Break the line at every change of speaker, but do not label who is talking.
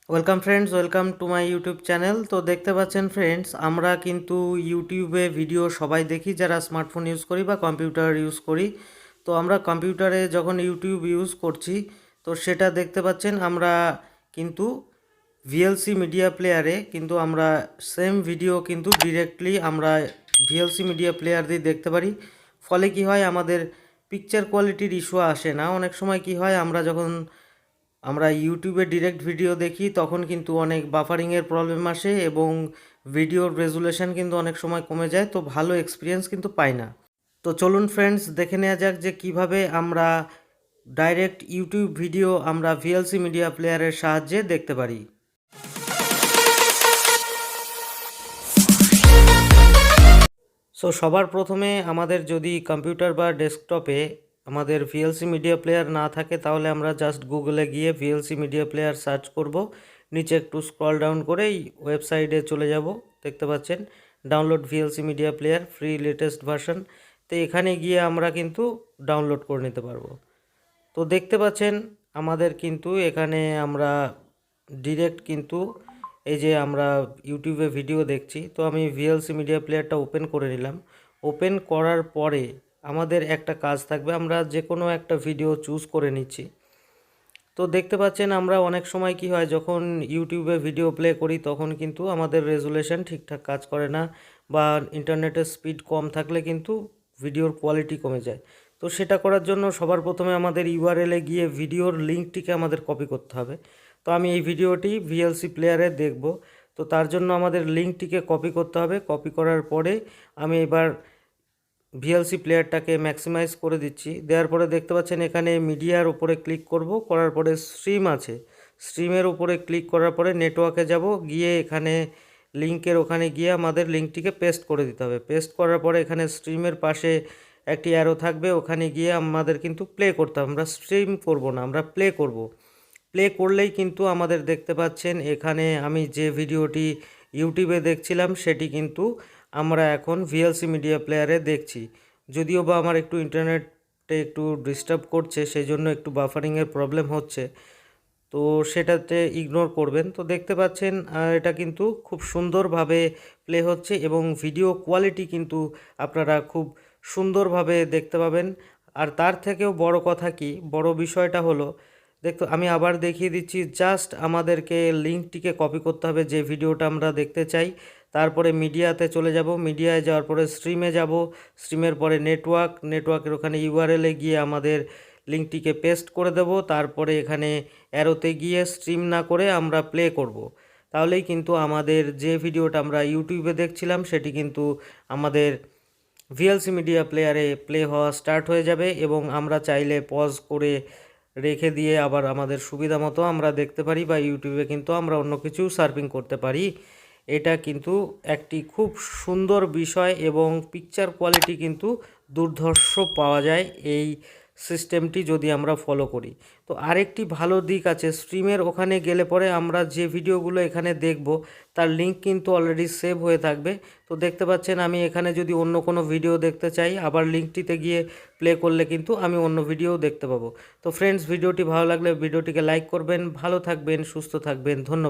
Welcome friends, welcome to my YouTube channel. তো দেখতে পাচ্ছেন ফ্রেন্ডস, আমরা কিন্তু ইউটিউবে ভিডিও সবাই দেখি যারা স্মার্টফোন ইউজ করি বা কম্পিউটার ইউজ করি। তো আমরা কম্পিউটারে যখন ইউটিউব ইউজ করছি, তো সেটা দেখতে পাচ্ছেন আমরা কিন্তু ভিএলসি মিডিয়া প্লেয়ারে কিন্তু আমরা সেম ভিডিও কিন্তু ডিরেক্টলি আমরা ভিএলসি মিডিয়া প্লেয়ার দিয়ে দেখতে পারি। ফলে কি হয়, আমাদের পিকচার কোয়ালিটির ইস্যু আসে না। অনেক সময় কি হয়, আমরা ইউটিউবে ডিরেক্ট ভিডিও দেখি তখন কিন্তু অনেক বাফারিংয়ের প্রবলেম আসে এবং ভিডিওর রেজুলেশন কিন্তু অনেক সময় কমে যায়, তো ভালো এক্সপিরিয়েন্স কিন্তু পাই না। তো চলুন ফ্রেন্ডস, দেখে নেওয়া যাক যে কিভাবে আমরা ডাইরেক্ট ইউটিউব ভিডিও আমরা ভিএলসি মিডিয়া প্লেয়ারের সাহায্যে দেখতে পারি। সবার প্রথমে আমাদের যদি কম্পিউটার বা ডেস্কটপে আমাদের ভিএলসি মিডিয়া প্লেয়ার না থাকে, তাহলে আমরা জাস্ট গুগলে গিয়ে ভিএলসি মিডিয়া প্লেয়ার সার্চ করব। নিচে একটু স্ক্রল ডাউন করে এই ওয়েবসাইটে চলে যাব। দেখতে পাচ্ছেন download VLC media player free latest version. তো এখানে গিয়ে আমরা কিন্তু ডাউনলোড করে নিতে পারবো। তো দেখতে পাচ্ছেন আমাদের কিন্তু এখানে আমরা ডিরেক্ট কিন্তু এই যে আমরা ইউটিউবে ভিডিও দেখছি, তো আমি ভিএলসি মিডিয়া প্লেয়ারটা ওপেন করে নিলাম। ওপেন করার পরে আমাদের একটা কাজ থাকবে, আমরা যে কোনো একটা ভিডিও চুজ করে নিচ্ছি। তো দেখতে পাচ্ছেন আমরা অনেক সময় কি হয়, যখন ইউটিউবে ভিডিও প্লে করি তখন কিন্তু আমাদের রেজুলেশন ঠিকঠাক কাজ করে না, বা ইন্টারনেটের স্পিড কম থাকলে কিন্তু ভিডিওর কোয়ালিটি কমে যায়। তো সেটা করার জন্য সবার প্রথমে আমাদের ইউআরএলে গিয়ে ভিডিওর লিঙ্কটিকে আমাদের কপি করতে হবে। তো আমি এই ভিডিওটি ভিএলসি প্লেয়ারে দেখব। তো তার জন্য আমাদের লিঙ্কটিকে কপি করতে হবে। কপি করার পরে আমি এবার ভিএলসি প্লেয়ারটাকে ম্যাক্সিমাইজ করে দিচ্ছি। দেওয়ার পরে দেখতে পাচ্ছেন এখানে মিডিয়ার উপরে ক্লিক করব, করার পরে স্ট্রিম আছে, স্ট্রিমের উপরে ক্লিক করার পরে নেটওয়ার্কে যাব, গিয়ে এখানে লিঙ্কের ওখানে গিয়ে আমাদের লিঙ্কটিকে পেস্ট করে দিতে হবে। পেস্ট করার পরে এখানে স্ট্রিমের পাশে একটি অ্যারো থাকবে, ওখানে গিয়ে আমাদের কিন্তু প্লে করতে হবে। আমরা স্ট্রিম করব না, আমরা প্লে করব। প্লে করলেই কিন্তু আমাদের দেখতে পাচ্ছেন এখানে আমি যে ভিডিওটি ইউটিউবে দেখছিলাম সেটি কিন্তু আমরা এখন ভিএলসি মিডিয়া প্লেয়ারে দেখছি। যদিও বা আমার একটু ইন্টারনেটে একটু ডিস্টার্ব করছে, সেই জন্য একটু বাফারিংয়ের প্রবলেম হচ্ছে, তো সেটাতে ইগনোর করবেন। তো দেখতে পাচ্ছেন এটা কিন্তু খুব সুন্দরভাবে প্লে হচ্ছে এবং ভিডিও কোয়ালিটি কিন্তু আপনারা খুব সুন্দরভাবে দেখতে পাবেন। আর তার থেকেও বড় কথা কি, বড় বিষয়টা হলো, দেখতো আমি আবার দেখিয়ে দিচ্ছি, জাস্ট আমাদেরকে লিঙ্কটিকে কপি করতে হবে যে ভিডিওটা আমরা দেখতে চাই। তারপরে মিডিয়াতে চলে যাব, মিডিয়ায় যাওয়ার পরে স্ট্রিমে যাব, স্ট্রিমের পরে নেটওয়ার্কের ওখানে ইউআরএলে গিয়ে আমাদের লিঙ্কটিকে পেস্ট করে দেব। তারপরে এখানে অ্যারোতে গিয়ে স্ট্রিম না করে আমরা প্লে করব। তাহলেই কিন্তু আমাদের যে ভিডিওটা আমরা ইউটিউবে দেখছিলাম সেটি কিন্তু আমাদের ভিএলসি মিডিয়া প্লেয়ারে প্লে হওয়া স্টার্ট হয়ে যাবে এবং আমরা চাইলে পজ করে রেখে দিয়ে আবার আমাদের সুবিধা মতো আমরা দেখতে পারি, বা ইউটিউবে কিন্তু আমরা অন্য কিছু সার্ফিং করতে পারি। এটা কিন্তু একটি খুব সুন্দর বিষয় এবং পিকচার কোয়ালিটি কিন্তু দুর্ধর্ষ পাওয়া যায় এই সিস্টেমটি যদি আমরা ফলো করি। তো আরেকটি ভালো দিক আছে, স্ট্রিমের ওখানে গেলে পরে আমরা যে ভিডিওগুলো এখানে দেখব তার লিঙ্ক কিন্তু অলরেডি সেভ হয়ে থাকবে। তো দেখতে পাচ্ছেন আমি এখানে যদি অন্য কোনো ভিডিও দেখতে চাই, আবার লিঙ্কটিতে গিয়ে প্লে করলে কিন্তু আমি অন্য ভিডিও দেখতে পাবো। তো ফ্রেন্ডস, ভিডিওটি ভালো লাগলে ভিডিওটিকে লাইক করবেন। ভালো থাকবেন, সুস্থ থাকবেন, ধন্যবাদ।